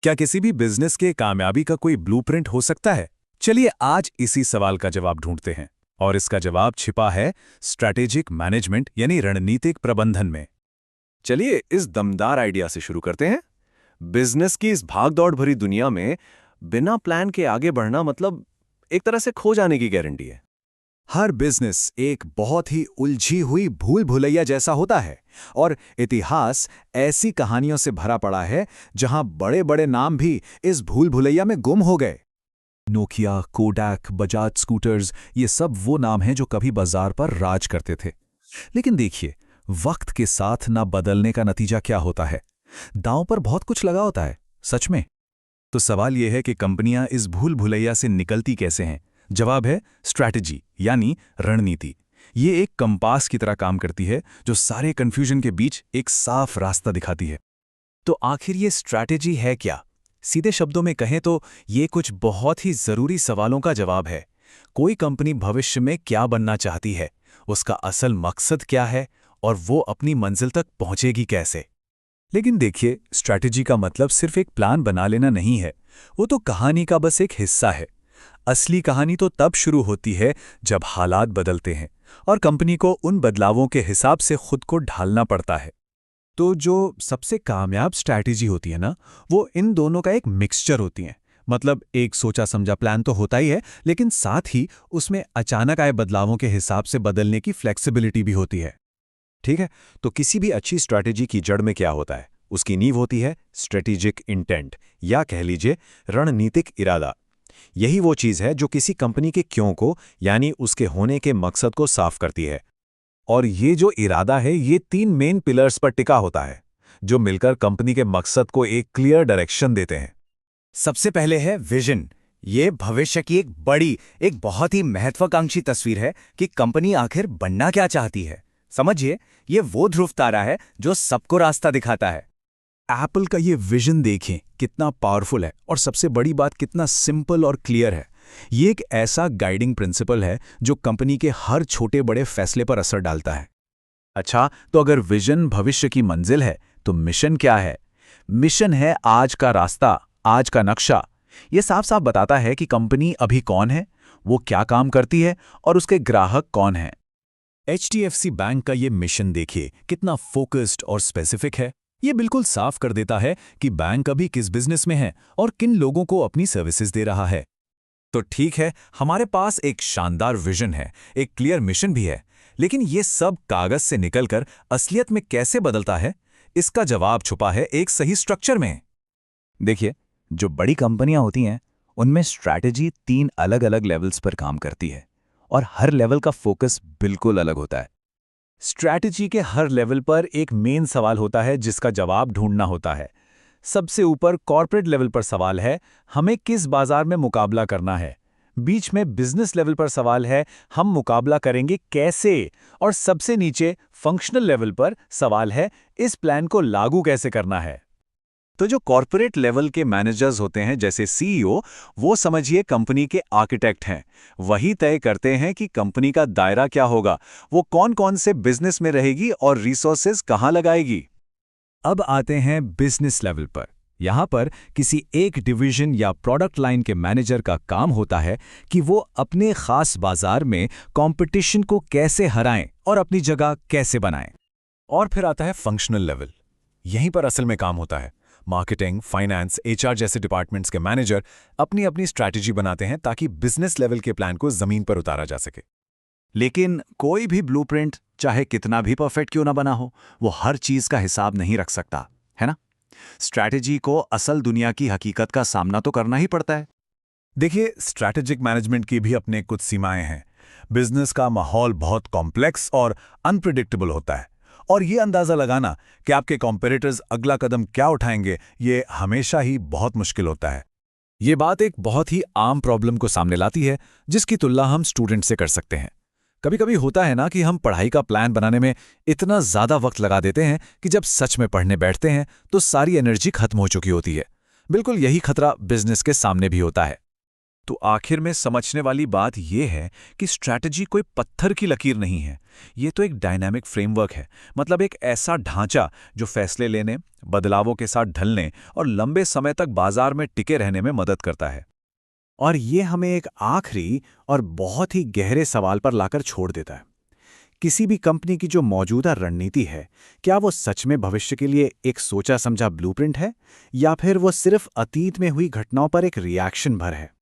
क्या किसी भी बिजनेस के कामयाबी का कोई ब्लूप्रिंट हो सकता है? चलिए आज इसी सवाल का जवाब ढूंढते हैं। और इसका जवाब छिपा है स्ट्रैटेजिक मैनेजमेंट यानी रणनीतिक प्रबंधन में। चलिए इस दमदार आइडिया से शुरू करते हैं। बिजनेस की इस भागदौड़ भरी दुनिया में बिना प्लान के आगे बढ़ना मतलब एक तरह से खो जाने की गारंटी है। हर बिजनेस एक बहुत ही उलझी हुई भूल भुलैया जैसा होता है और इतिहास ऐसी कहानियों से भरा पड़ा है जहां बड़े बड़े नाम भी इस भूल भुलैया में गुम हो गए। नोकिया, कोडैक, बजाज स्कूटर्स, ये सब वो नाम हैं जो कभी बाजार पर राज करते थे। लेकिन देखिए, वक्त के साथ ना बदलने का नतीजा क्या होता है। दांव पर बहुत कुछ लगा होता है, सच में। तो सवाल यह है कि कंपनियां इस भूल भुलैया से निकलती कैसे हैं। जवाब है स्ट्रैटेजी यानी रणनीति। ये एक कंपास की तरह काम करती है जो सारे कंफ्यूजन के बीच एक साफ रास्ता दिखाती है। तो आखिर ये स्ट्रैटेजी है क्या? सीधे शब्दों में कहें तो ये कुछ बहुत ही जरूरी सवालों का जवाब है। कोई कंपनी भविष्य में क्या बनना चाहती है, उसका असल मकसद क्या है और वो अपनी मंजिल तक पहुंचेगी कैसे। लेकिन देखिए, स्ट्रैटेजी का मतलब सिर्फ एक प्लान बना लेना नहीं है। वो तो कहानी का बस एक हिस्सा है। असली कहानी तो तब शुरू होती है जब हालात बदलते हैं और कंपनी को उन बदलावों के हिसाब से खुद को ढालना पड़ता है। तो जो सबसे कामयाब स्ट्रैटेजी होती है ना, वो इन दोनों का एक मिक्सचर होती है। मतलब एक सोचा समझा प्लान तो होता ही है, लेकिन साथ ही उसमें अचानक आए बदलावों के हिसाब से बदलने की फ्लेक्सिबिलिटी भी होती है। ठीक है, तो किसी भी अच्छी स्ट्रैटेजी की जड़ में क्या होता है? उसकी नींव होती है स्ट्रेटेजिक इंटेंट, या कह लीजिए रणनीतिक इरादा। यही वो चीज़ है जो किसी कंपनी के क्यों को, यानी उसके होने के मकसद को साफ करती है। और ये जो इरादा है, ये 3 मेन पिलर्स पर टिका होता है जो मिलकर कंपनी के मकसद को एक क्लियर डायरेक्शन देते हैं। सबसे पहले है विजन। ये भविष्य की एक बहुत ही महत्वाकांक्षी तस्वीर है कि कंपनी आखिर बनना क्या चाहती है। समझिए, ये वो ध्रुव तारा है जो सबको रास्ता दिखाता है। एप्पल का ये विजन देखें कितना पावरफुल है, और सबसे बड़ी बात कितना सिंपल और क्लियर है। ये एक ऐसा गाइडिंग प्रिंसिपल है जो कंपनी के हर छोटे बड़े फैसले पर असर डालता है। अच्छा, तो अगर विजन भविष्य की मंजिल है तो मिशन क्या है? मिशन है आज का रास्ता, आज का नक्शा। ये साफ साफ बताता है कि कंपनी अभी कौन है, वो क्या काम करती है और उसके ग्राहक कौन हैं। HDFC बैंक का ये मिशन देखिए कितना फोकस्ड और स्पेसिफिक है। ये बिल्कुल साफ कर देता है कि बैंक अभी किस बिजनेस में है और किन लोगों को अपनी सर्विसेज दे रहा है। तो ठीक है, हमारे पास एक शानदार विजन है, एक क्लियर मिशन भी है, लेकिन ये सब कागज से निकलकर असलियत में कैसे बदलता है, इसका जवाब छुपा है एक सही स्ट्रक्चर में। देखिए, जो बड़ी कंपनियां होती हैं उनमें स्ट्रैटेजी 3 अलग अलग लेवल्स पर काम करती है और हर लेवल का फोकस बिल्कुल अलग होता है। स्ट्रैटेजी के हर लेवल पर एक मेन सवाल होता है जिसका जवाब ढूंढना होता है। सबसे ऊपर कॉर्पोरेट लेवल पर सवाल है, हमें किस बाजार में मुकाबला करना है। बीच में बिजनेस लेवल पर सवाल है, हम मुकाबला करेंगे कैसे। और सबसे नीचे फंक्शनल लेवल पर सवाल है, इस प्लान को लागू कैसे करना है। तो जो कॉर्पोरेट लेवल के मैनेजर्स होते हैं जैसे CEO, वो समझिए कंपनी के आर्किटेक्ट हैं। वही तय करते हैं कि कंपनी का दायरा क्या होगा, वो कौन कौन से बिजनेस में रहेगी और रिसोर्सेज कहां लगाएगी। अब आते हैं बिजनेस लेवल पर। यहां पर किसी एक डिवीजन या प्रोडक्ट लाइन के मैनेजर का काम होता है कि वो अपने खास बाजार में कंपटीशन को कैसे हराएं और अपनी जगह कैसे बनाएं। और फिर आता है फंक्शनल लेवल। यहीं पर असल में काम होता है। मार्केटिंग, फाइनेंस, HR जैसे डिपार्टमेंट्स के मैनेजर अपनी अपनी स्ट्रैटेजी बनाते हैं ताकि बिजनेस लेवल के प्लान को जमीन पर उतारा जा सके। लेकिन कोई भी ब्लूप्रिंट चाहे कितना भी परफेक्ट क्यों ना बना हो, वो हर चीज का हिसाब नहीं रख सकता, है ना। स्ट्रैटेजी को असल दुनिया की हकीकत का सामना तो करना ही पड़ता है। देखिए, स्ट्रैटेजिक मैनेजमेंट की भी अपने कुछ सीमाएं हैं। बिजनेस का माहौल बहुत कॉम्प्लेक्स और अनप्रिडिक्टेबल होता है, और ये अंदाजा लगाना कि आपके कॉम्पिटिटर्स अगला कदम क्या उठाएंगे, ये हमेशा ही बहुत मुश्किल होता है। ये बात एक बहुत ही आम प्रॉब्लम को सामने लाती है जिसकी तुलना हम स्टूडेंट से कर सकते हैं। कभी कभी होता है ना कि हम पढ़ाई का प्लान बनाने में इतना ज्यादा वक्त लगा देते हैं कि जब सच में पढ़ने बैठते हैं तो सारी एनर्जी खत्म हो चुकी होती है। बिल्कुल यही खतरा बिजनेस के सामने भी होता है। तो आखिर में समझने वाली बात यह है कि स्ट्रैटेजी कोई पत्थर की लकीर नहीं है। ये तो एक डायनामिक फ्रेमवर्क है, मतलब एक ऐसा ढांचा जो फैसले लेने, बदलावों के साथ ढलने और लंबे समय तक बाजार में टिके रहने में मदद करता है। और ये हमें एक आखिरी और बहुत ही गहरे सवाल पर लाकर छोड़ देता है। किसी भी कंपनी की जो मौजूदा रणनीति है, क्या वो सच में भविष्य के लिए एक सोचा समझा ब्लूप्रिंट है, या फिर वो सिर्फ अतीत में हुई घटनाओं पर एक रिएक्शन भर है?